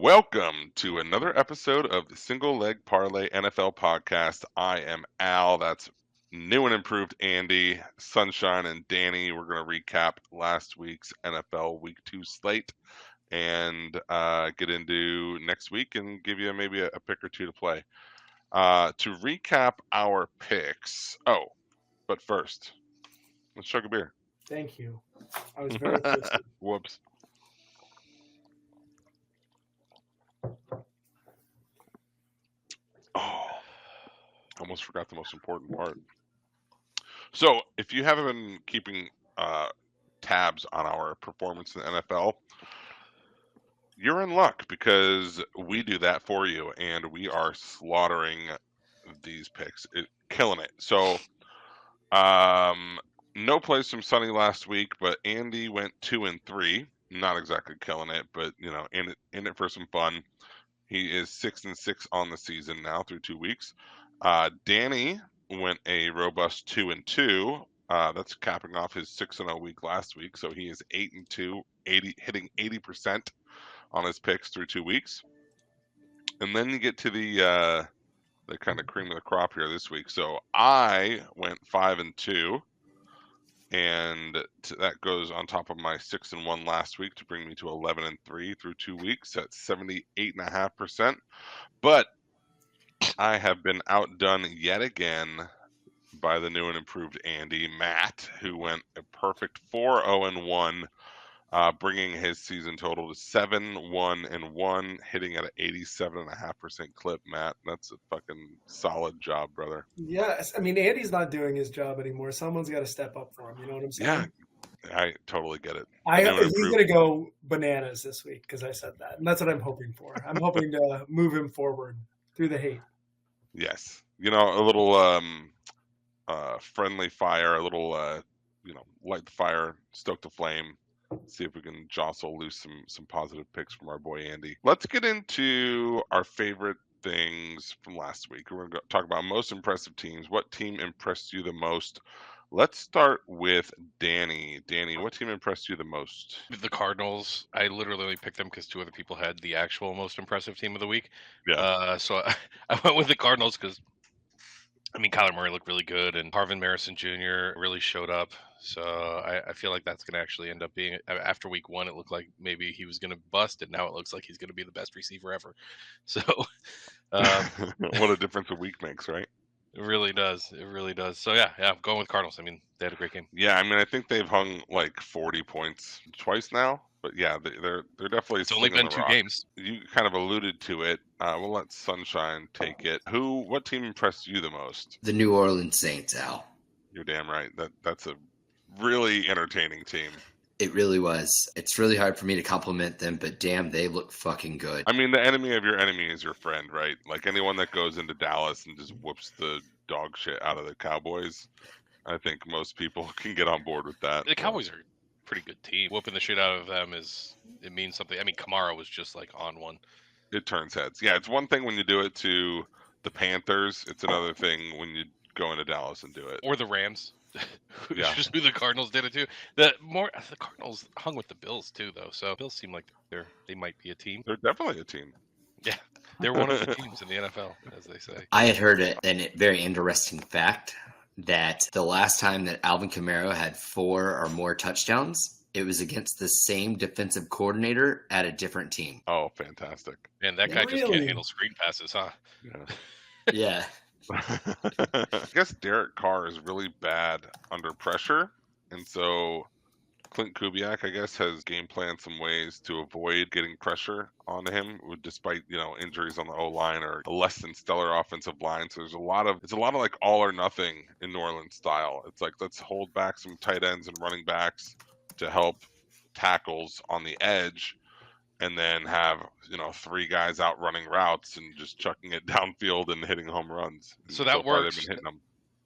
Welcome to another episode of the Single Leg Parlay NFL podcast. I am Al. That's new and improved Andy, Sunshine, and Danny. We're going to recap last week's NFL Week 2 slate and get into next week and give you maybe a pick or two to play. To recap our picks. Oh, but first, let's chug a beer. Thank you. I was very thirsty. Whoops. Oh, almost forgot the most important part. So, if you haven't been keeping tabs on our performance in the NFL, you're in luck because we do that for you, and we are slaughtering these picks, killing it. So, no plays from Sonny last week, but Andy went 2-3. Not exactly killing it, but in it for some fun. He is 6-6 on the season now through 2 weeks. Danny went a robust 2-2. That's capping off his 6-0 week last week, so he is 8-2, hitting 80% on his picks through 2 weeks. And then you get to the kind of cream of the crop here this week. So I went 5-2. And that goes on top of my 6-1 last week to bring me to 11-3 through 2 weeks at 78.5%. But I have been outdone yet again by the new and improved Andy, Matt, who went a perfect 4-0-1, bringing his season total to 7-1-1, hitting at an 87.5% clip. Matt, that's a fucking solid job, brother. Yes, I mean Andy's not doing his job anymore. Someone's got to step up for him. You know what I'm saying? Yeah, I totally get it. He's going to go bananas this week because I said that, and that's what I'm hoping for. I'm hoping to move him forward through the hate. Yes, a little friendly fire, a little light the fire, stoke the flame. See if we can jostle loose some positive picks from our boy Andy. Let's get into our favorite things from last week. We're going to talk about most impressive teams. What team impressed you the most? Let's start with Danny. Danny, what team impressed you the most? The Cardinals. I literally only picked them because two other people had the actual most impressive team of the week. Yeah. So I went with the Cardinals because, Kyler Murray looked really good, and Harvin Marison Jr. really showed up. So I feel like that's going to actually end up being, after week one, it looked like maybe he was going to bust, and now it looks like he's going to be the best receiver ever. So what a difference a week makes, right? It really does. It really does. So yeah, I'm going with Cardinals. They had a great game. Yeah, I think they've hung like 40 points twice now. But yeah, they're definitely. It's only been 2 games. You kind of alluded to it. We'll let Sunshine take it. What team impressed you the most? The New Orleans Saints, Al. You're damn right. That's a really entertaining team. It really was. It's really hard for me to compliment them, but damn, they look fucking good. The enemy of your enemy is your friend, right? Like anyone that goes into Dallas and just whoops the dog shit out of the Cowboys, I think most people can get on board with that. The Cowboys are a pretty good team. Whooping the shit out of them it means something. Kamara was just like on one. It turns heads. Yeah, it's one thing when you do it to the Panthers. It's another thing when you go into Dallas and do it. Or the Rams. Yeah. Just who the Cardinals did it to. The Cardinals hung with the Bills too, though. So Bills seem like they might be a team. They're definitely a team. Yeah, they're one of the teams in the NFL, as they say. I had heard a very interesting fact that the last time that Alvin Kamara had 4 or more touchdowns, it was against the same defensive coordinator at a different team. Oh, fantastic! And that guy just can't handle screen passes, huh? Yeah. Yeah. I guess Derek Carr is really bad under pressure, and so Clint Kubiak, I guess, has game planned some ways to avoid getting pressure onto him, despite injuries on the O line or a less than stellar offensive line. So it's a lot of like all or nothing in New Orleans style. It's like let's hold back some tight ends and running backs to help tackles on the edge, and then have 3 guys out running routes and just chucking it downfield and hitting home runs. So that works.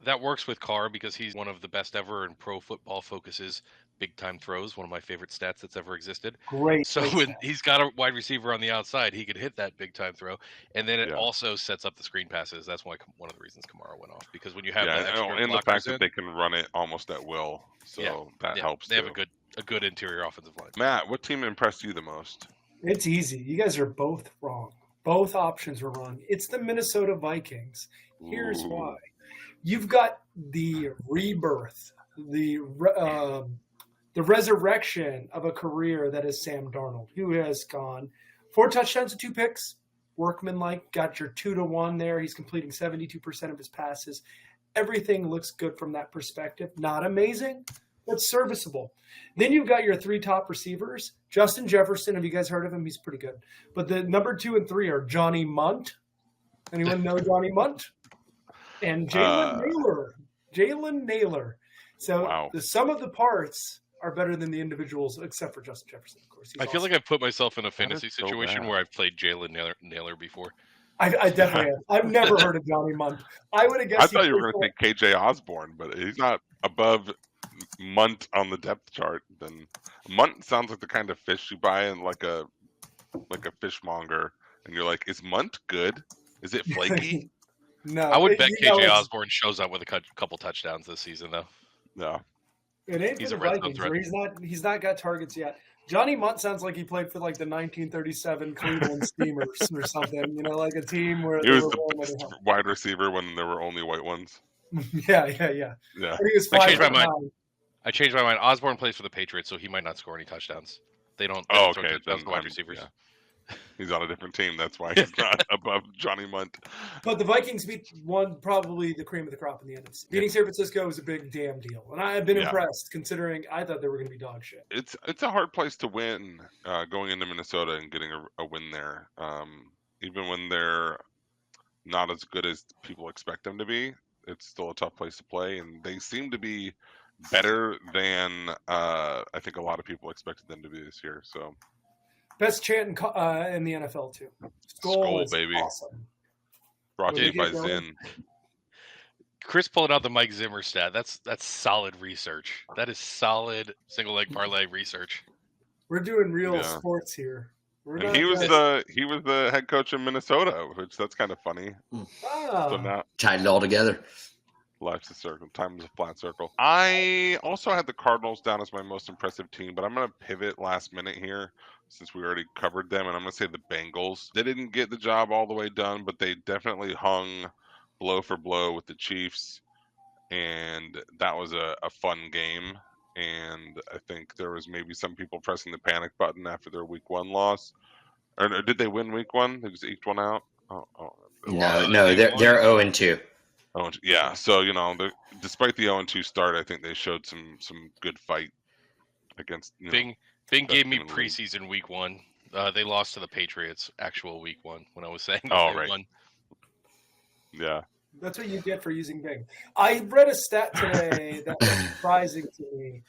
That works with Carr because he's one of the best ever in Pro Football Focus's big time throws. One of my favorite stats that's ever existed. Great. So when he's got a wide receiver on the outside, he could hit that big time throw, and then it also sets up the screen passes. That's why one of the reasons Kamara went off, because when you have that extra and the fact that they can run it almost at will, so that helps. They have a good interior offensive line. Matt, what team impressed you the most? It's easy. You guys are both wrong. Both options were wrong. It's the Minnesota Vikings. Here's why. You've got the rebirth, the resurrection of a career that is Sam Darnold, who has gone 4 touchdowns and 2 picks. Workman-like, got your 2-1 there. He's completing 72% of his passes. Everything looks good from that perspective. Not amazing, but serviceable. Then you've got your 3 top receivers. Justin Jefferson, have you guys heard of him? He's pretty good. But the number 2 and 3 are Johnny Munt. Anyone know Johnny Munt? And Jalen Naylor. So Wow. the sum of the parts are better than the individuals, except for Justin Jefferson, of course. I feel like I've put myself in a fantasy so situation bad. where I've played Jalen Naylor before. I definitely have. I've never heard of Johnny Munt. I would have guessed. I thought you were going to say KJ Osborne, but he's not above Munt on the depth chart. Then Munt sounds like the kind of fish you buy in like a fishmonger, and you're like, is Munt good? Is it flaky? No, I would bet KJ Osborne shows up with a couple touchdowns this season, though. No. It ain't He's for a the red zone Vikings, threat. where he's not got targets yet. Johnny Munt sounds like he played for like the 1937 Cleveland Steamers or something. You know, like a team where He was the best wide receiver when there were only white ones. Yeah. Yeah. And he was I changed my 5'9". mind. I changed my mind. Osborne plays for the Patriots, so he might not score any touchdowns. They don't Oh, throw okay. touchdowns to wide I'm- receivers. yeah. He's on a different team. That's why he's not above Johnny Munt. But the Vikings won probably the cream of the crop in the NFC. Beating San Francisco was a big damn deal, and I have been Yeah. impressed considering I thought they were going to be dog shit. It's a hard place to win going into Minnesota and getting a win there. Even when they're not as good as people expect them to be, it's still a tough place to play, and they seem to be better than I think a lot of people expected them to be this year. So Best chant in the NFL too. Skol, is baby. awesome. brought to Will you we by get going? Zinn. Chris pulling out the Mike Zimmer stat. That's solid research. That is solid single leg parlay research. We're doing real Yeah. sports here. We're And not he was just- the head coach in Minnesota, which that's kind of funny. Ah. So now Tied it all together. life's a circle. Time is a flat circle. I also had the Cardinals down as my most impressive team, but I'm going to pivot last minute here since we already covered them, and I'm going to say the Bengals. They didn't get the job all the way done, but they definitely hung blow for blow with the Chiefs, and that was a fun game. And I think there was maybe some people pressing the panic button after their Week 1 loss. Or did they win Week 1? They just eked one out? No, they're 0-2. Oh, yeah. So, despite the 0-2 start, I think they showed some good fight against. Bing best gave me team in the league. preseason week 1. They lost to the Patriots actual week 1 when I was saying that Oh, they right. won. Yeah. That's what you get for using Bing. I read a stat today that was surprising to me.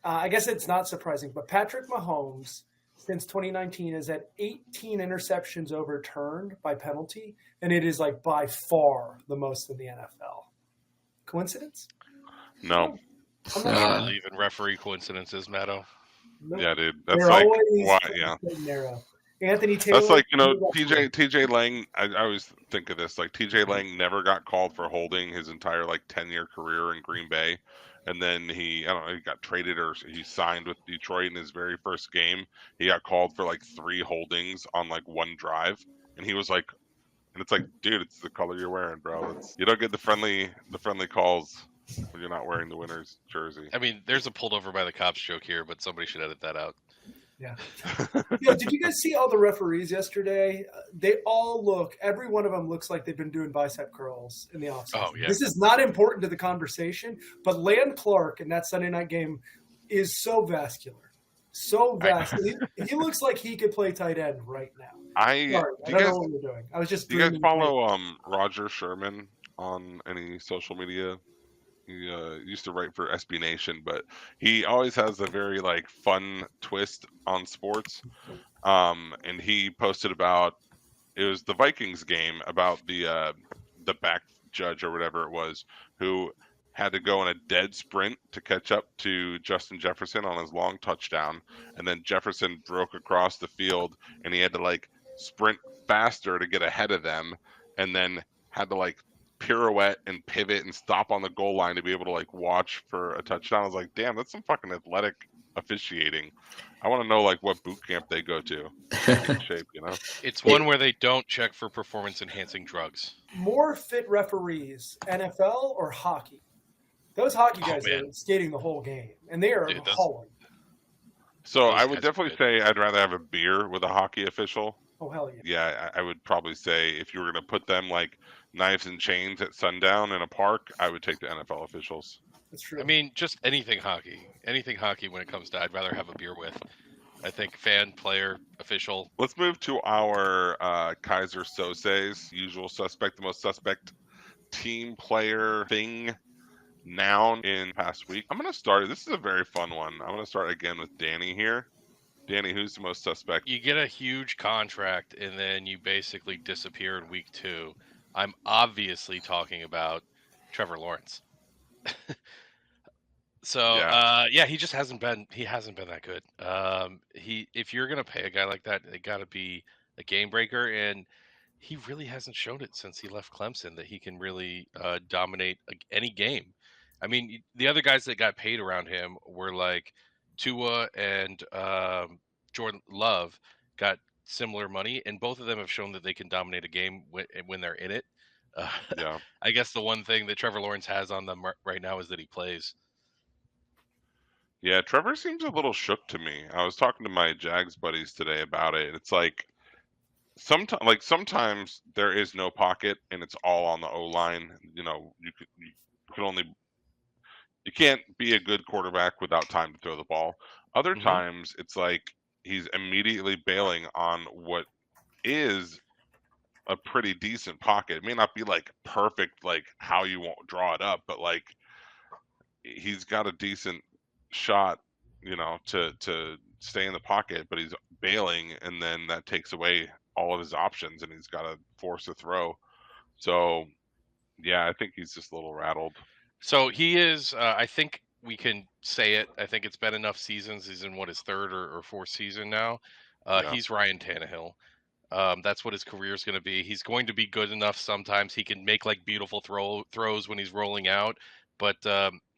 I guess it's not surprising, but Patrick Mahomes, since 2019, has had 18 interceptions overturned by penalty, and it is like by far the most in the NFL. Coincidence? No. I'm I not don't Uh, believe in referee coincidences, Matto. No. Yeah, dude. That's They're like always why. Yeah. narrow. Anthony Taylor. That's like TJ Lang. I always think of this like TJ Lang never got called for holding his entire 10-year career in Green Bay, and then he got traded or he signed with Detroit in his very first game. He got called for 3 holdings on one drive, and he was like, and it's like, dude, it's the color you're wearing, bro. You don't get the friendly calls when you're not wearing the winner's jersey. I mean, there's a pulled over by the cops joke here, but somebody should edit that out. Yeah. Yo, did you guys see all the referees yesterday? They all every one of them looks like they've been doing bicep curls in the offseason. Oh, yeah. This is not important to the conversation, but Land Clark in that Sunday night game is so vascular. So vascular. He looks like he could play tight end right now. I Sorry, I don't know what you're doing. I was just Do you guys dreaming. follow Roger Sherman on any social media? He used to write for SB Nation, but he always has a very fun twist on sports. And he posted about it was the Vikings game about the back judge or whatever it was who had to go in a dead sprint to catch up to Justin Jefferson on his long touchdown, and then Jefferson broke across the field and he had to sprint faster to get ahead of them, and then had to pirouette and pivot and stop on the goal line to be able to watch for a touchdown. I was like, damn, that's some fucking athletic officiating. I want to know like what boot camp they go to get in shape. It's one where they don't check for performance-enhancing drugs. More fit referees, NFL or hockey? Those hockey guys are skating the whole game, and they are hauling. So I would definitely say I'd rather have a beer with a hockey official. Oh, hell yeah. Yeah, I would probably say if you were going to put them like knives and chains at sundown in a park, I would take the NFL officials. That's true. I mean, just anything hockey when it comes to I'd rather have a beer with. I think fan, player, official. Let's move to our Kaiser Soze's usual suspect, the most suspect team, player, thing, noun in past week. I'm going to start. This is a very fun one. I'm going to start again with Danny here. Danny, who's the most suspect? You get a huge contract and then you basically disappear in week 2. I'm obviously talking about Trevor Lawrence. So he just hasn't been that good. If you're gonna pay a guy like that, it got to be a game breaker, and he really hasn't shown it since he left Clemson that he can really dominate any game. I mean, the other guys that got paid around him were like Tua and Jordan Love got similar money, and both of them have shown that they can dominate a game when they're in it. I guess the one thing that Trevor Lawrence has on them right now is that he plays. Yeah, Trevor seems a little shook to me. I was talking to my Jags buddies today about it. It's like sometimes there is no pocket and it's all on the O-line. You can't be a good quarterback without time to throw the ball. Other times it's like he's immediately bailing on what is a pretty decent pocket. It may not be like perfect, like how you won't draw it up, but like he's got a decent shot, to stay in the pocket, but he's bailing, and then that takes away all of his options, and he's got to force a throw. So, yeah, I think he's just a little rattled. So he is. I think we can say it. I think it's been enough seasons. He's in his third or fourth season now. He's Ryan Tannehill. That's what his career is going to be. He's going to be good enough sometimes. He can make like beautiful throws when he's rolling out, but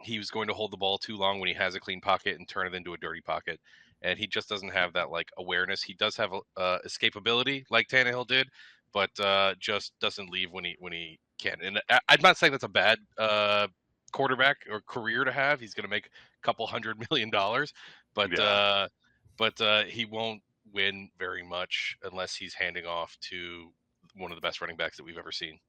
he was going to hold the ball too long when he has a clean pocket and turn it into a dirty pocket. And he just doesn't have that like awareness. He does have escapability like Tannehill did, but just doesn't leave when he can. And I'm not saying that's a bad quarterback or career to have. He's going to make a couple $100 million, but he won't win very much unless he's handing off to one of the best running backs that we've ever seen.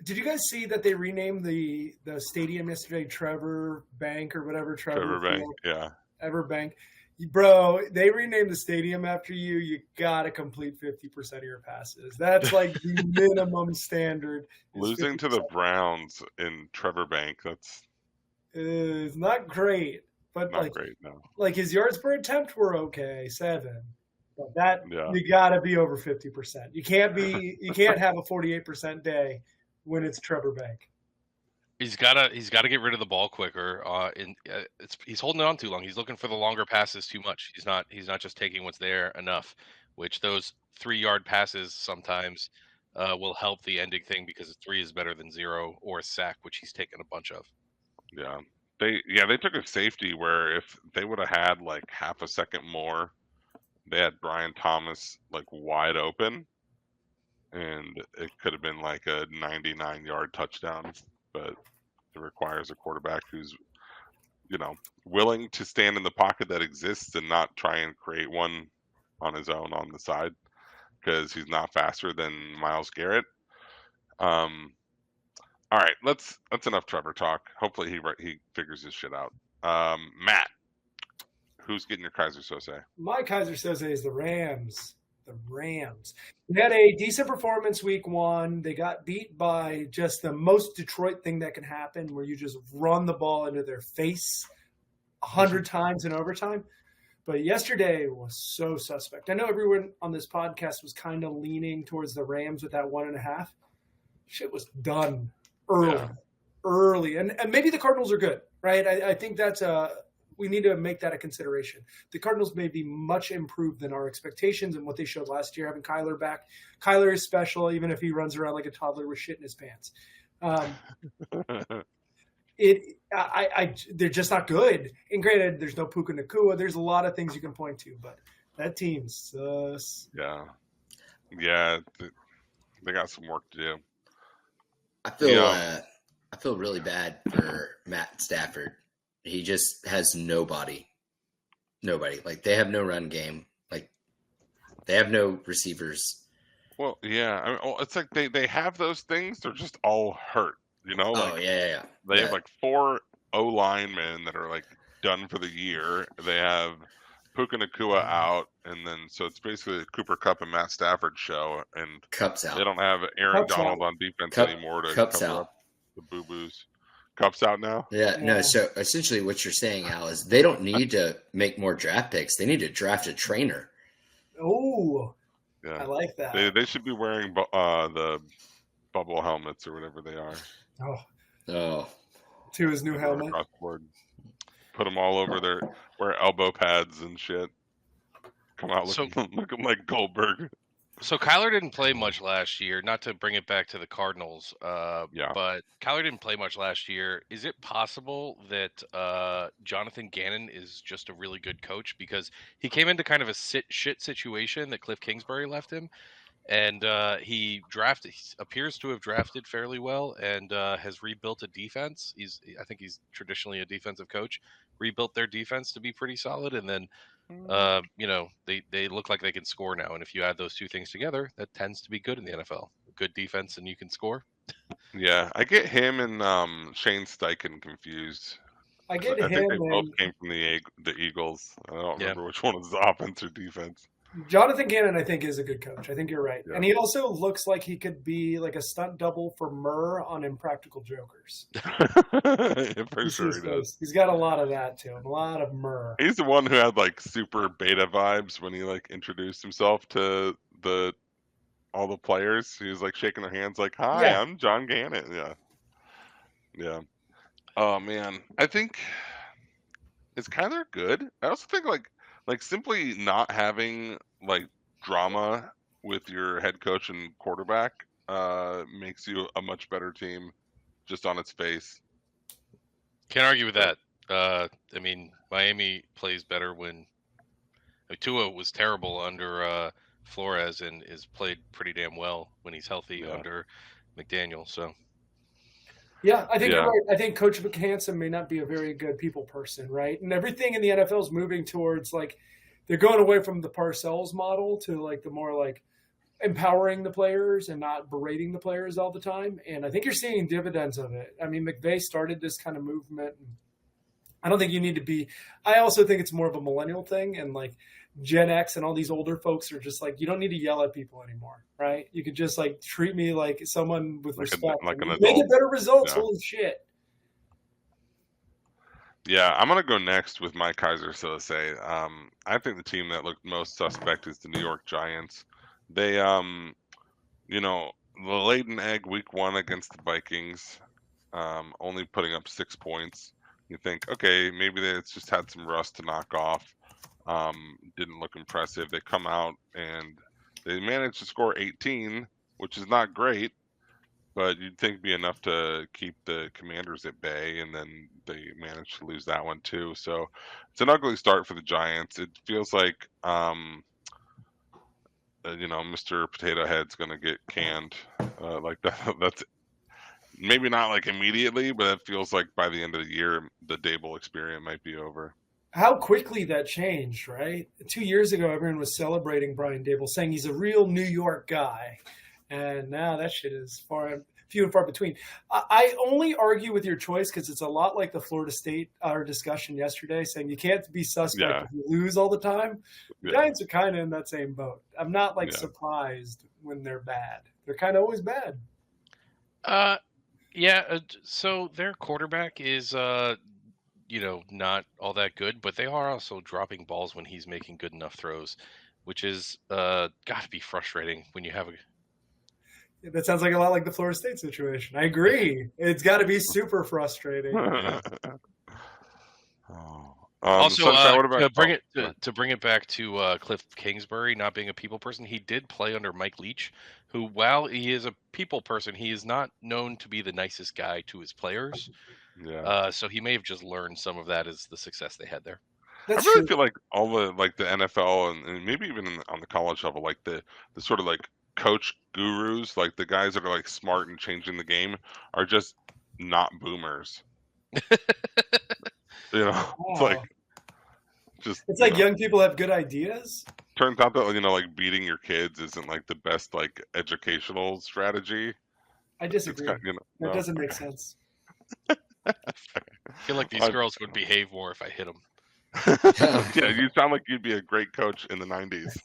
Did you guys see that they renamed the stadium yesterday Trevor Bank or whatever? Trevor Bank, yeah. Everbank. Bro, they renamed the stadium after you. You got to complete 50% of your passes. That's like the minimum standard. Losing 50%. To the Browns in Trevor Bank, it's not great. But not great, no. Like his yards per attempt were okay, 7. But you got to be over 50%. You can't have a 48% day when it's Trevor Bank. He's got to get rid of the ball quicker. He's holding on too long. He's looking for the longer passes too much. He's not just taking what's there enough. Which those 3-yard passes sometimes will help the ending thing because 3 is better than 0 or a sack, which he's taken a bunch of. Yeah. They took a safety where if they would have had like half a second more, they had Brian Thomas like wide open, and it could have been like a 99-yard touchdown. But it requires a quarterback who's, willing to stand in the pocket that exists and not try and create one on his own on the side because he's not faster than Myles Garrett. All right, that's enough Trevor talk. Hopefully he figures his shit out. Matt, who's getting your Kaiser Soze? My Kaiser Soze is the Rams. The Rams. They had a decent performance week 1. They got beat by just the most Detroit thing that can happen, where you just run the ball into their face 100 times in overtime. But yesterday was so suspect. I know everyone on this podcast was kind of leaning towards the Rams with that 1.5. Shit was done early. And maybe the Cardinals are good, right? I think that's we need to make that a consideration. The Cardinals may be much improved than our expectations and what they showed last year, having Kyler back. Kyler is special, even if he runs around like a toddler with shit in his pants. they're just not good. And granted, there's no Puka Nacua. There's a lot of things you can point to, but that team sus. Yeah. Yeah. They got some work to do. I feel really bad for Matt Stafford. He just has nobody. Like, they have no run game. Like, they have no receivers. Well, yeah. I mean, it's like they have those things. They're just all hurt. Like, yeah. They have like 4 O linemen that are like done for the year. They have Puka Nacua out, and then so it's basically the Cooper Kupp and Matt Stafford show, and Cup's they out. don't have Aaron Kupp's Donald out. on defense Kupp- anymore to Kupp's cover out. up the boo-boos. Kupp's out now? Yeah, no, Yeah. so essentially what you're saying, Al, is they don't need to make more draft picks. They need to draft a trainer. Oh, I Yeah. like that. They should be wearing the bubble helmets or whatever they are. Oh, To his new helmet. Across the board. Put them all over wear elbow pads and shit. Come out looking like Goldberg. So Kyler didn't play much last year. Not to bring it back to the Cardinals, Yeah. but Kyler didn't play much last year. Is it possible that Jonathan Gannon is just a really good coach because he came into kind of a shit situation that Cliff Kingsbury left him, and he appears to have drafted fairly well and has rebuilt a defense. I think he's traditionally a defensive coach. Rebuilt their defense to be pretty solid, and then they look like they can score now. And if you add those two things together, that tends to be good in the NFL. Good defense and you can score. Yeah, I get him and Shane Steichen confused. I get I him think they both and came from the Eagles. I don't remember which one was the offense or defense. Jonathan Gannon, I think, is a good coach. I think you're right. Yeah. And he also looks like he could be like a stunt double for Murr on Impractical Jokers. For sure he does. He's got a lot of that to him, a lot of Murr. He's the one who had like super beta vibes when he like introduced himself to all the players. He was like shaking their hands like, "Hi, Yeah. I'm John Gannon." Yeah. Oh man, I think it's kind of good. I also think like simply not having like drama with your head coach and quarterback makes you a much better team just on its face. Can't argue with that. I mean, Miami plays better when Tua was terrible under Flores and is played pretty damn well when he's healthy under McDaniel. So yeah, I think you're right. I think Coach Hansen may not be a very good people person, right? And everything in the NFL is moving towards like they're going away from the Parcells model to like the more like empowering the players and not berating the players all the time. And I think you're seeing dividends of it. I mean, McVay started this kind of movement. And I don't think you need to be – I also think it's more of a millennial thing. And like Gen X and all these older folks are just like, you don't need to yell at people anymore, right? You could just like treat me like someone with respect. Like an adult. They get better results. Yeah. Holy shit. Yeah, I'm going to go next with my Kaiser Soze. I think the team that looked most suspect is the New York Giants. They, the laid an egg week 1 against the Vikings, only putting up 6 points. You think, okay, maybe they just had some rust to knock off. Didn't look impressive. They come out and they managed to score 18, which is not great, but you'd think be enough to keep the Commanders at bay, and then they managed to lose that one too. So it's an ugly start for the Giants. It feels like Mr. Potato Head's going to get canned like that. That's maybe not like immediately, but it feels like by the end of the year, the Dable experience might be over. How quickly that changed, right? 2 years ago, everyone was celebrating Brian Dable, saying he's a real New York guy. And now that shit is few and far between. I only argue with your choice because it's a lot like the Florida State discussion yesterday, saying you can't be suspect if you lose all the time. The Giants are kind of in that same boat. I'm not surprised when they're bad. They're kind of always bad. So their quarterback is not all that good, but they are also dropping balls when he's making good enough throws, which is got to be frustrating when you have That sounds like a lot like the Florida State situation. I agree. It's got to be super frustrating. Also, to bring it back to Cliff Kingsbury not being a people person, he did play under Mike Leach, who, while he is a people person, he is not known to be the nicest guy to his players. Yeah. So he may have just learned some of that as the success they had there. That's I really true. feel like all the NFL and maybe even on the college level, like the sort of like coach gurus, like the guys that are like smart and changing the game, are just not boomers. It's like Wow. just It's like young people have good ideas. turns out that like beating your kids isn't like the best like educational strategy. I It's disagree. kind That no. doesn't make sense. I feel like these girls would behave more if I hit them. Yeah, you sound like you'd be a great coach in the 90s.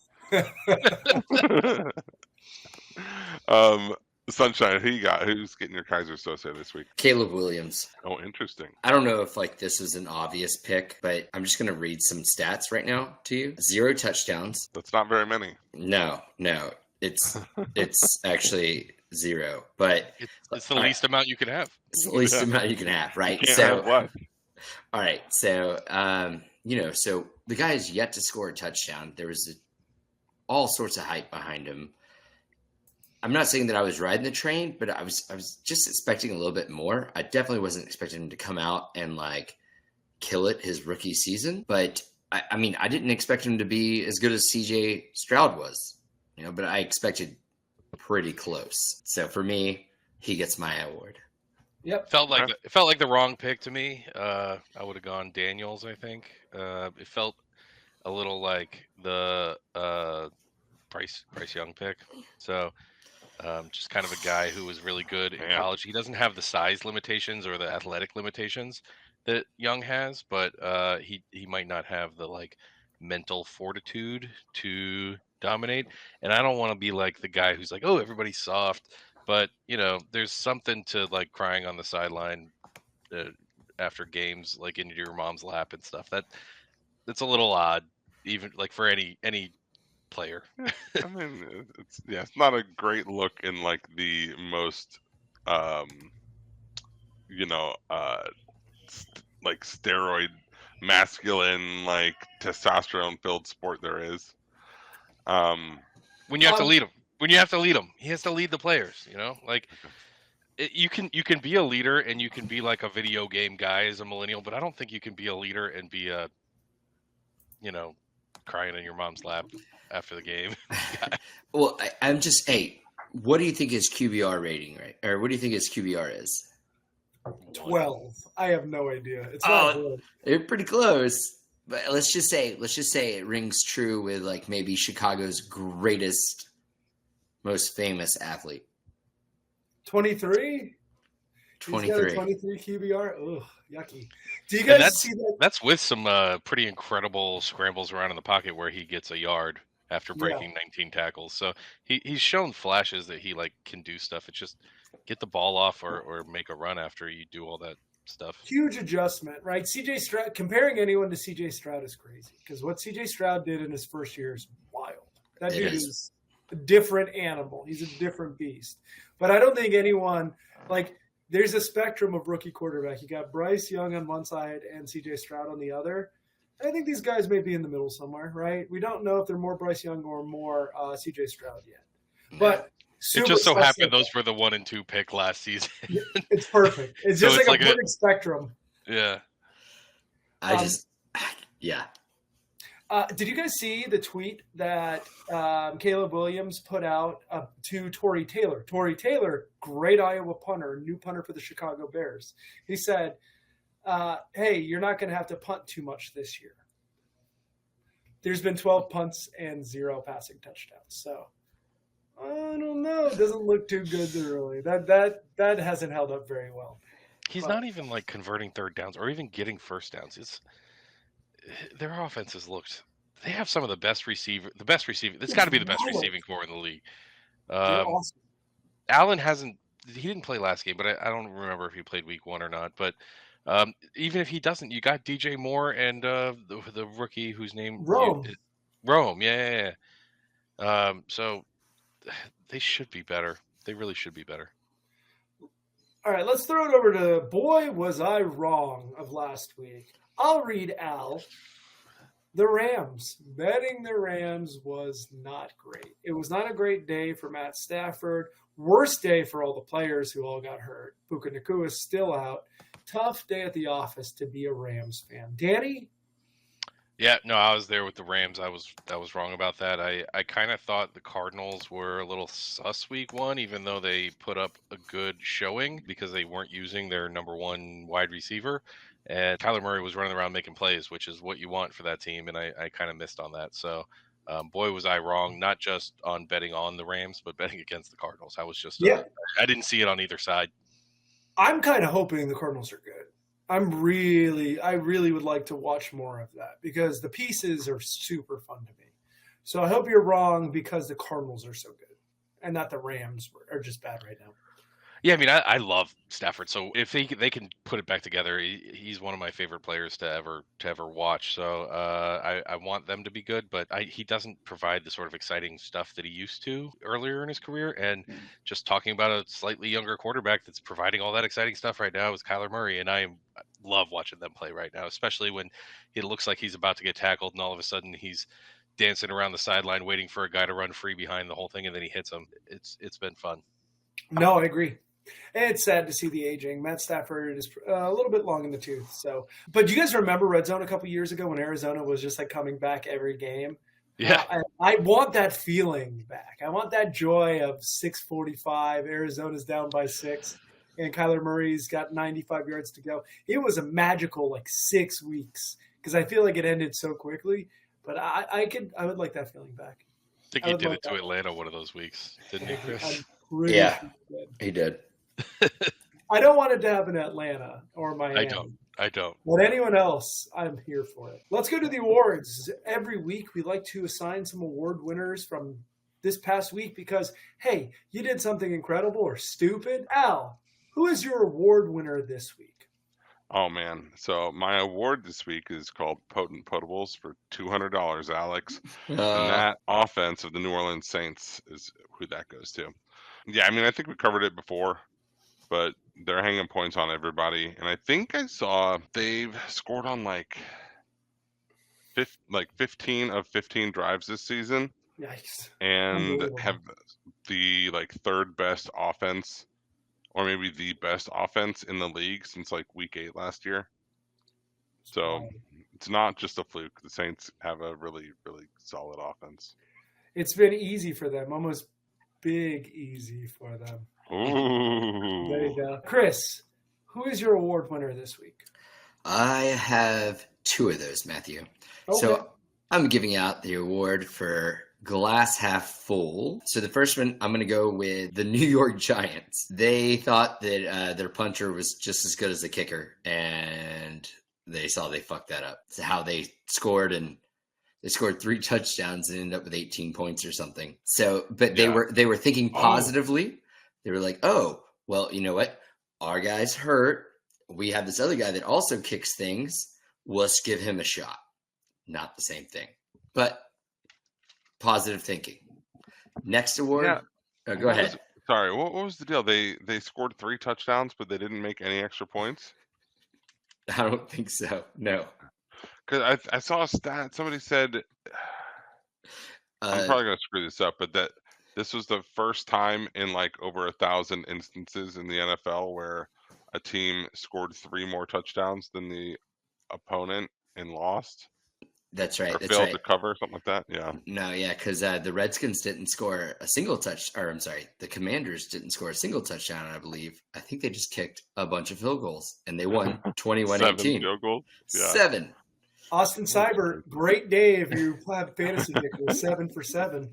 Sunshine, who you got? Who's getting your Kaiser Soze this week? Caleb Williams. Oh, interesting. I don't know if like this is an obvious pick, but I'm just gonna read some stats right now to you. 0 touchdowns. That's not very many. No, it's actually 0. But It's the least amount you can have. it's the least amount you can have, right? You can't have less. All right. So so the guy has yet to score a touchdown. There was all sorts of hype behind him. I'm not saying that I was riding the train, but I was just expecting a little bit more. I definitely wasn't expecting him to come out and like kill it his rookie season. But I mean, I didn't expect him to be as good as CJ Stroud was, but I expected pretty close. So for me, he gets my award. Yep. It felt like the wrong pick to me. I would have gone Daniels, I think. It felt a little like the Bryce Young pick. So just kind of a guy who was really good in college. He doesn't have the size limitations or the athletic limitations that Young has, but he might not have the like mental fortitude to dominate. And I don't want to be like the guy who's like, oh, everybody's soft. But, there's something to like crying on the sideline after games, like into your mom's lap and stuff. That's a little odd, even like for any player. I mean, it's not a great look in like the most, like steroid masculine, like testosterone filled sport there is. When you have to lead him. When you have to lead him, he has to lead the players. Like you can be a leader and you can be like a video game guy as a millennial, but I don't think you can be a leader and be a, crying in your mom's lap after the game. Well, I'm just what do you think his QBR rating, right? Or what do you think his QBR is? 12. I have no idea. It's not good. They're pretty close. But let's just say it rings true with like maybe Chicago's greatest, most famous athlete. 23? 23. 23 QBR? Ugh, yucky. Do you guys see that? That's with some pretty incredible scrambles around in the pocket where he gets a yard after breaking 19 tackles. So he's shown flashes that he like can do stuff. It's just get the ball off or make a run after you do all that stuff. Huge adjustment, right? CJ Stroud, comparing anyone to CJ Stroud is crazy because what CJ Stroud did in his first year is wild. That dude is a different animal. He's a different beast. But I don't think anyone like there's a spectrum of rookie quarterback. You got Bryce Young on one side and CJ Stroud on the other. And I think these guys may be in the middle somewhere, right? We don't know if they're more Bryce Young or more CJ Stroud yet. But it just so happened those were the 1 and 2 pick last season. It's perfect. It's just like a perfect spectrum. Yeah. Did you guys see the tweet that Caleb Williams put out to Torrey Taylor? Torrey Taylor, great Iowa punter, new punter for the Chicago Bears. He said, hey, you're not going to have to punt too much this year. There's been 12 punts and 0 passing touchdowns. So I don't know. It doesn't look too good early. That hasn't held up very well. He's not even like converting third downs or even getting first downs. Their offenses they have some of the best receiving. It's got to be the best receiving core in the league. Awesome. Allen he didn't play last game, but I don't remember if he played week 1 or not. But even if he doesn't, you got DJ Moore and the rookie whose name Rome. Yeah. So they should be better. They really should be better. All right, let's throw it over to Boy Was I Wrong of last week. I'll read Al. The Rams. Betting the Rams was not great. It was not a great day for Matt Stafford. Worst day for all the players who all got hurt. Puka Nacua is still out. Tough day at the office to be a Rams fan. Danny? Yeah, no, I was there with the Rams. I was wrong about that. I kind of thought the Cardinals were a little sus week one, even though they put up a good showing because they weren't using their number one wide receiver. And Kyler Murray was running around making plays, which is what you want for that team. And I kind of missed on that. So, boy, was I wrong, not just on betting on the Rams, but betting against the Cardinals. I was just, Yeah. I didn't see it on either side. I'm kind of hoping the Cardinals are good. I really would like to watch more of that because the pieces are super fun to me. So I hope you're wrong because the Cardinals are so good and not the Rams are just bad right now. Yeah, I mean, I love Stafford. So if they can put it back together, he's one of my favorite players to ever watch. So I want them to be good, but he doesn't provide the sort of exciting stuff that he used to earlier in his career. And just talking about a slightly younger quarterback that's providing all that exciting stuff right now is Kyler Murray, and I love watching them play right now, especially when it looks like he's about to get tackled, and all of a sudden he's dancing around the sideline waiting for a guy to run free behind the whole thing, and then he hits him. It's been fun. No, I agree. And it's sad to see the aging. Matt Stafford is a little bit long in the tooth. So, but do you guys remember Red Zone a couple years ago when Arizona was just like coming back every game? Yeah, I want that feeling back. I want that joy of 6:45. Arizona's down by 6, and Kyler Murray's got 95 yards to go. It was a magical like 6 weeks because I feel like it ended so quickly. But I would like that feeling back. I think he did it to Atlanta one of those weeks, didn't he, Chris? Yeah, he did. I don't want it to happen in Atlanta or Miami. I don't. But anyone else, I'm here for it. Let's go to the awards. Every week, we like to assign some award winners from this past week because, hey, you did something incredible or stupid. Al, who is your award winner this week? Oh, man. So my award this week is called Potent Potables for $200, Alex. And that offense of the New Orleans Saints is who that goes to. Yeah, I mean, I think we covered it before, but they're hanging points on everybody. And I think I saw they've scored on like 15 of 15 drives this season. Yikes. And have the like third best offense, or maybe the best offense in the league since like week 8 last year. So it's not just a fluke. The Saints have a really, really solid offense. It's been easy for them, almost big easy for them. Ooh. There you go. Chris, who is your award winner this week? I have 2 of those, Matthew. Okay. So I'm giving out the award for glass half full. So the first one, I'm going to go with the New York Giants. They thought that their punter was just as good as the kicker, and they saw they fucked that up. It's how they scored, and they scored 3 touchdowns and ended up with 18 points or something. So, but they were thinking positively. They were like, oh, well, you know what? Our guy's hurt. We have this other guy that also kicks things. Let's give him a shot. Not the same thing, but positive thinking. Next award. Yeah. Go ahead. What was the deal? They scored 3 touchdowns, but they didn't make any extra points? I don't think so. No. Because I saw a stat. Somebody said, I'm probably going to screw this up, but that this was the first time in like over 1,000 instances in the NFL where a team scored 3 more touchdowns than the opponent and lost. That's right. Or that's failed right. to cover, something like that. Yeah. No, yeah, because the Redskins didn't score a single the Commanders didn't score a single touchdown, I believe. I think they just kicked a bunch of field goals, and they won 21-18. 7 field goals? Yeah. 7. Austin Seibert, great day if you have fantasy kickers, 7 for 7.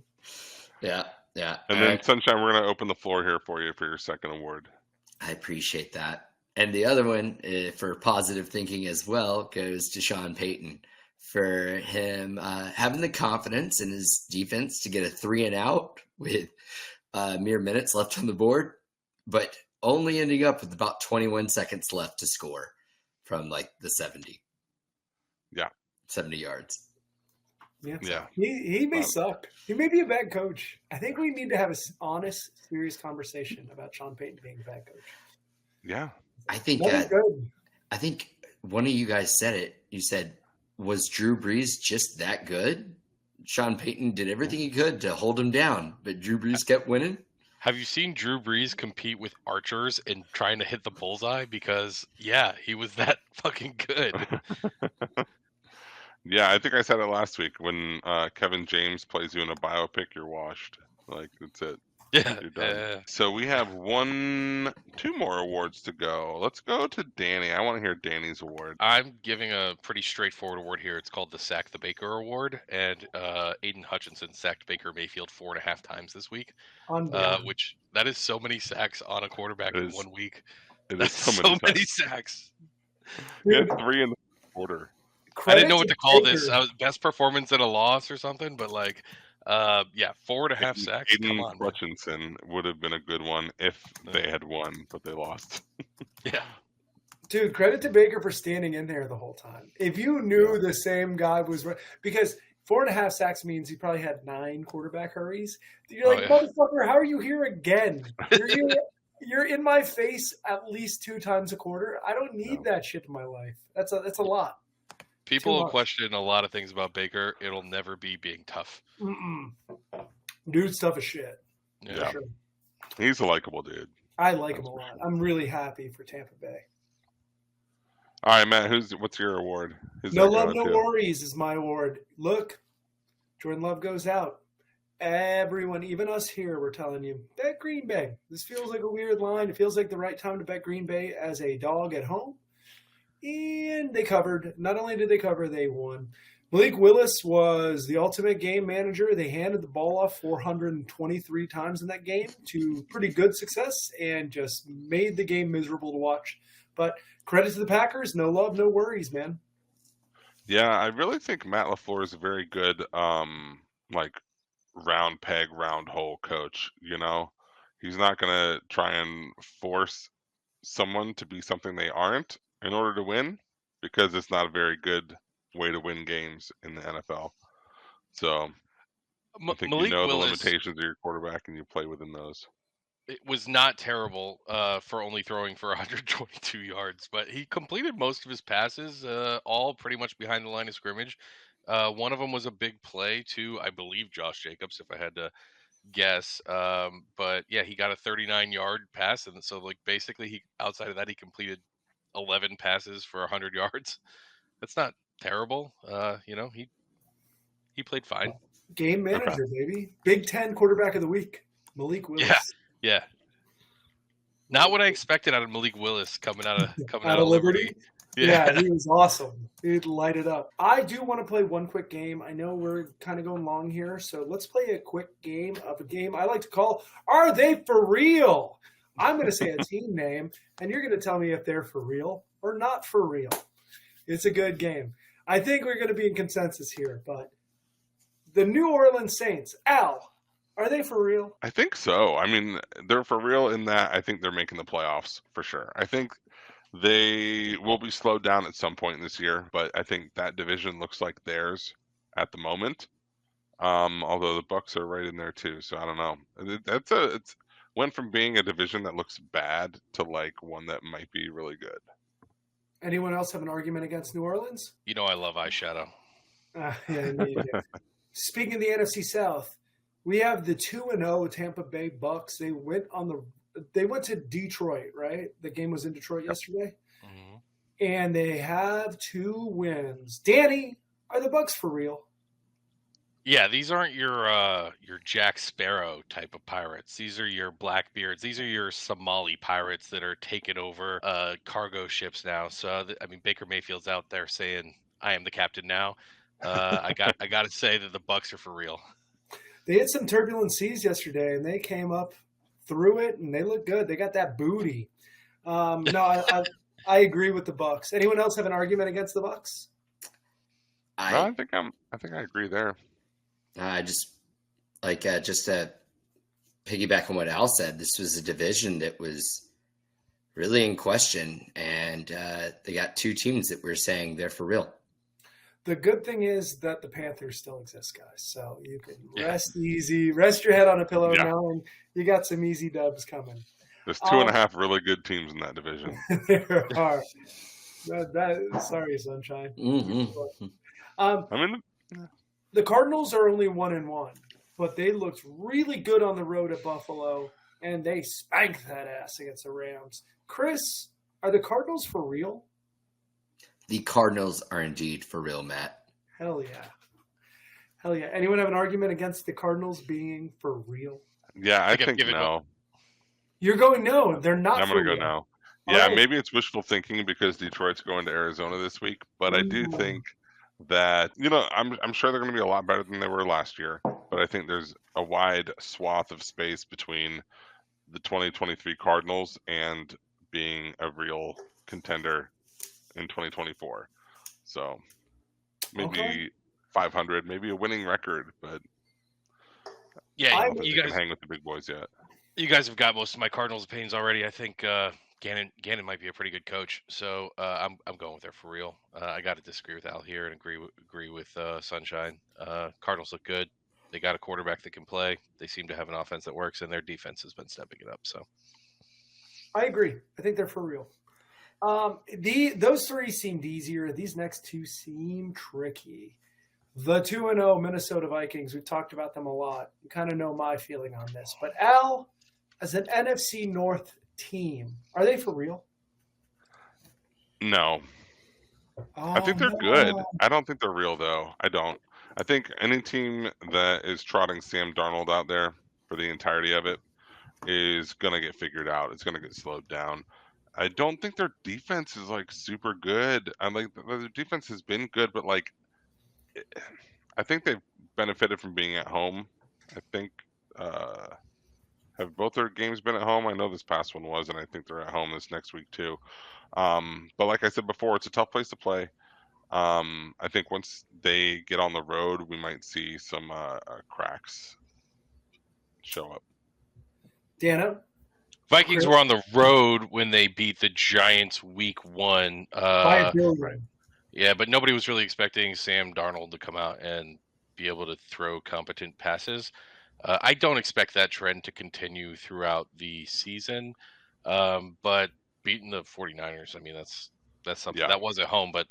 Yeah. And then, Sunshine, we're going to open the floor here for you for your second award. I appreciate that. And the other one, for positive thinking as well, goes to Sean Payton for him having the confidence in his defense to get a 3-and-out with mere minutes left on the board, but only ending up with about 21 seconds left to score from like the 70. Yeah. 70 yards. Yeah. He may suck. He may be a bad coach. I think we need to have an honest, serious conversation about Sean Payton being a bad coach. Yeah. I think one of you guys said it. You said, was Drew Brees just that good? Sean Payton did everything he could to hold him down, but Drew Brees kept winning. Have you seen Drew Brees compete with archers and trying to hit the bullseye? Because, yeah, he was that fucking good. Yeah, I think I said it last week. When Kevin James plays you in a biopic, you're washed. Like, that's it. Yeah. You're done. So we have two more awards to go. Let's go to Danny. I want to hear Danny's award. I'm giving a pretty straightforward award here. It's called the Sack the Baker Award, and Aiden Hutchinson sacked Baker Mayfield 4.5 times this week, which that is so many sacks on a quarterback in 1 week. It That's is so many sacks. He had 3 in the quarter. I didn't know what to call this. Best performance at a loss or something, but like, yeah, 4.5 sacks. Come on, Hutchinson would have been a good one if they had won, but they lost. Yeah. Dude, credit to Baker for standing in there the whole time. If you knew the same guy was – because 4.5 sacks means he probably had 9 quarterback hurries. You're like, motherfucker, how are you here again? You're in my face at least 2 times a quarter. I don't need that shit in my life. That's a lot. People will question a lot of things about Baker. It'll never be being tough. Dude's tough as shit. Yeah. Sure. He's a likable dude. I like him a lot. I'm really happy for Tampa Bay. All right, Matt, what's your award? No Love, No Worries is my award. Look, Jordan Love goes out. Everyone, even us here, we're telling you, bet Green Bay. This feels like a weird line. It feels like the right time to bet Green Bay as a dog at home. And they covered. Not only did they cover, they won. Malik Willis was the ultimate game manager. They handed the ball off 423 times in that game to pretty good success and just made the game miserable to watch. But credit to the Packers. No love, no worries, man. Yeah, I really think Matt LaFleur is a very good, like, round peg, round hole coach. You know, he's not going to try and force someone to be something they aren't in order to win, because it's not a very good way to win games in the NFL. So I think Malik the Willis, limitations of your quarterback and you play within those. It was not terrible for only throwing for 122 yards, but he completed most of his passes, all pretty much behind the line of scrimmage. One of them was a big play to, I believe, Josh Jacobs, if I had to guess. But yeah, he got a 39-yard pass, and so like basically outside of that he completed 11 passes for 100 yards. That's not terrible. You know, he played fine. Game manager, baby. Big Ten quarterback of the week, Malik Willis. Yeah. Not what I expected out of Malik Willis coming out of Liberty. Yeah, he was awesome. He'd light it up. I do want to play one quick game. I know we're kind of going long here, so let's play a quick game of a game I like to call Are They For Real? I'm going to say a team name, and you're going to tell me if they're for real or not for real. It's a good game. I think we're going to be in consensus here, but the New Orleans Saints, Al, are they for real? I think so. I mean, they're for real in that I think they're making the playoffs for sure. I think they will be slowed down at some point this year, but I think that division looks like theirs at the moment. Although the Bucks are right in there too, so I don't know. It's went from being a division that looks bad to like one that might be really good. Anyone else have an argument against New Orleans? You know I love eyeshadow. Yeah, you do. Speaking of the NFC South, we have the 2-0 Tampa Bay Bucks. They went to Detroit, right? The game was in Detroit yesterday. Mm-hmm. And they have 2 wins. Danny, are the Bucks for real? Yeah, these aren't your Jack Sparrow type of pirates. These are your Blackbeards. These are your Somali pirates that are taking over cargo ships now. So I mean, Baker Mayfield's out there saying, "I am the captain now." I got to say that the Bucks are for real. They had some turbulent seas yesterday, and they came up through it, and they look good. They got that booty. No, I agree with the Bucks. Anyone else have an argument against the Bucks? I think I agree there. I just to piggyback on what Al said, this was a division that was really in question, and they got 2 teams that were saying they're for real. The good thing is that the Panthers still exist, guys. So you can rest easy, rest your head on a pillow now, and you got some easy dubs coming. There's 2.5 really good teams in that division. There are. Sorry, Sunshine. Mm-hmm. Um, I mean, the Cardinals are only 1-1, but they looked really good on the road at Buffalo, and they spanked that ass against the Rams. Chris, are the Cardinals for real? The Cardinals are indeed for real, Matt. Hell yeah. Hell yeah. Anyone have an argument against the Cardinals being for real? yeah, I I've think given no. You're going no. They're not I'm for going to real. go no. All Yeah, right. maybe it's wishful thinking because Detroit's going to Arizona this week, but I do Ooh. think that I'm sure they're going to be a lot better than they were last year, but I think there's a wide swath of space between the 2023 Cardinals and being a real contender in 2024. So maybe Okay. 500, maybe a winning record, but Yeah, I I- don't think you they can guys, hang with the big boys yet. you guys have got most of my Cardinals opinions already. I think Gannon might be a pretty good coach, so I'm going with there for real. I got to disagree with Al here and agree with Sunshine. Cardinals look good. They got a quarterback that can play. They seem to have an offense that works, and their defense has been stepping it up. So I agree. I think they're for real. Those three seemed easier. These next two seem tricky. The 2-0 Minnesota Vikings, we've talked about them a lot. You kind of know my feeling on this. But Al, as an NFC North team, are they for real? No, Oh, I think they're no. good. I don't think they're real though. I don't. I think any team that is trotting Sam Darnold out there for the entirety of it is gonna get figured out. It's gonna get slowed down. I don't think their defense is like super good. I like their defense has been good, but like I think they've benefited from being at home. I think have both their games been at home? I know this past one was, and I think they're at home this next week too. But like I said before, it's a tough place to play. I think once they get on the road, we might see some cracks show up. Dano? Vikings Chris? were on the road when they beat the Giants week 1. By a billion. Yeah, but nobody was really expecting Sam Darnold to come out and be able to throw competent passes. I don't expect that trend to continue throughout the season. But beating the 49ers, I mean, that's something. Yeah. That was at home, but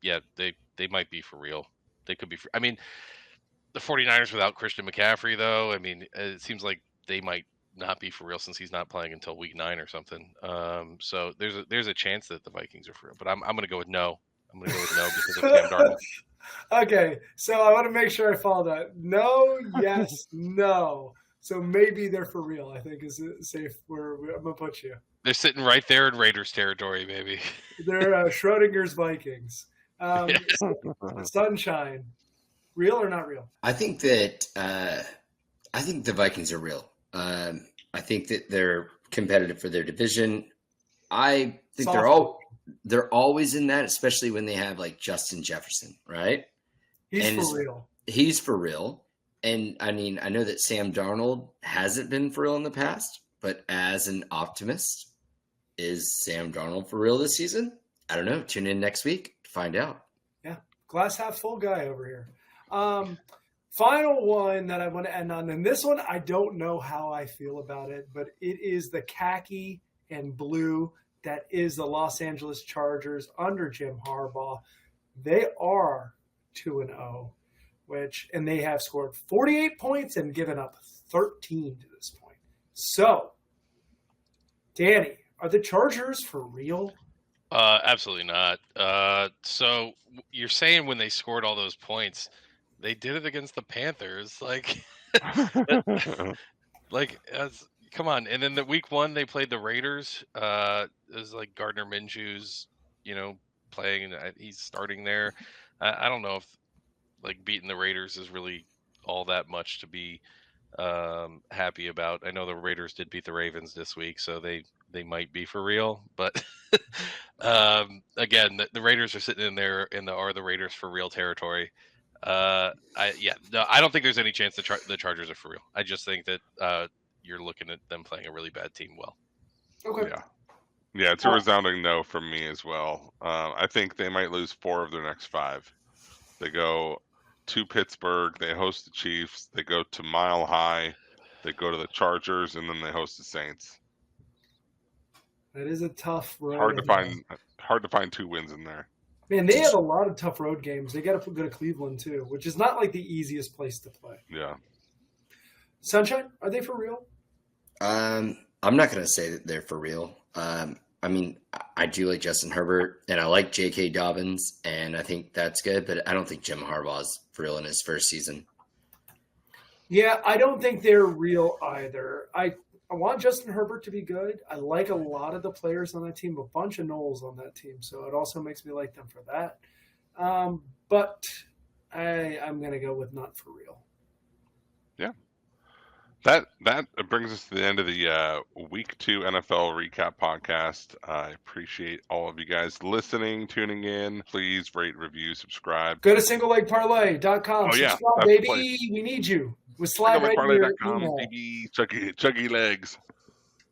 yeah, they might be for real. They could be I mean, the 49ers without Christian McCaffrey, though, I mean, it seems like they might not be for real since he's not playing until week 9 or something. So there's a chance that the Vikings are for real, but I'm going to go with no. I'm going to go with no because of Sam Darnold. Okay, so I want to make sure I follow that. No, yes, no. So maybe they're for real, I think is safe where I'm going to put you. They're sitting right there in Raiders territory, maybe. They're Schrodinger's Vikings. Sunshine, real or not real? I think that I think the Vikings are real. I think that they're competitive for their division. I think they're always in that, especially when they have like Justin Jefferson, right? He's for real. He's for real. And I mean, I know that Sam Darnold hasn't been for real in the past, but as an optimist, is Sam Darnold for real this season? I don't know. Tune in next week to find out. Yeah, glass half full guy over here. Final one that I want to end on, and this one I don't know how I feel about it, but it is the khaki and blue that is the Los Angeles Chargers under Jim Harbaugh. They are 2-0, and they have scored 48 points and given up 13 to this point. So, Danny, are the Chargers for real? Absolutely not. So you're saying when they scored all those points, they did it against the Panthers, like, come on. And then the week 1 they played the Raiders. It was like Gardner Minshew's, playing, and he's starting there. I don't know if like beating the Raiders is really all that much to be happy about. I know the Raiders did beat the Ravens this week, so they might be for real, but again, the Raiders are sitting in there in the are the Raiders for real territory. I don't think there's any chance the Chargers are for real. I just think that you're looking at them playing a really bad team well. Okay. Yeah, it's a resounding no from me as well. I think they might lose 4 of their next 5. They go to Pittsburgh, they host the Chiefs, they go to Mile High, they go to the Chargers, and then they host the Saints. That is a tough road. Hard to find 2 wins in there. Man, they have a lot of tough road games. They got to go to Cleveland too, which is not like the easiest place to play. Yeah. Sunshine, are they for real? I'm not going to say that they're for real. I mean, I do like Justin Herbert, and I like J.K. Dobbins, and I think that's good, but I don't think Jim Harbaugh's for real in his first season. Yeah, I don't think they're real either. I want Justin Herbert to be good. I like a lot of the players on that team, a bunch of Knowles on that team, so it also makes me like them for that. But I'm going to go with not for real. Yeah. That brings us to the end of the Week 2 NFL Recap podcast. I appreciate all of you guys listening, tuning in. Please rate, review, subscribe. Go to singlelegparlay.com. Oh, yeah, Subscribe, that's the baby. place. We need you. With slide right in your Singlelegparlay.com, email. baby. Chuggy legs.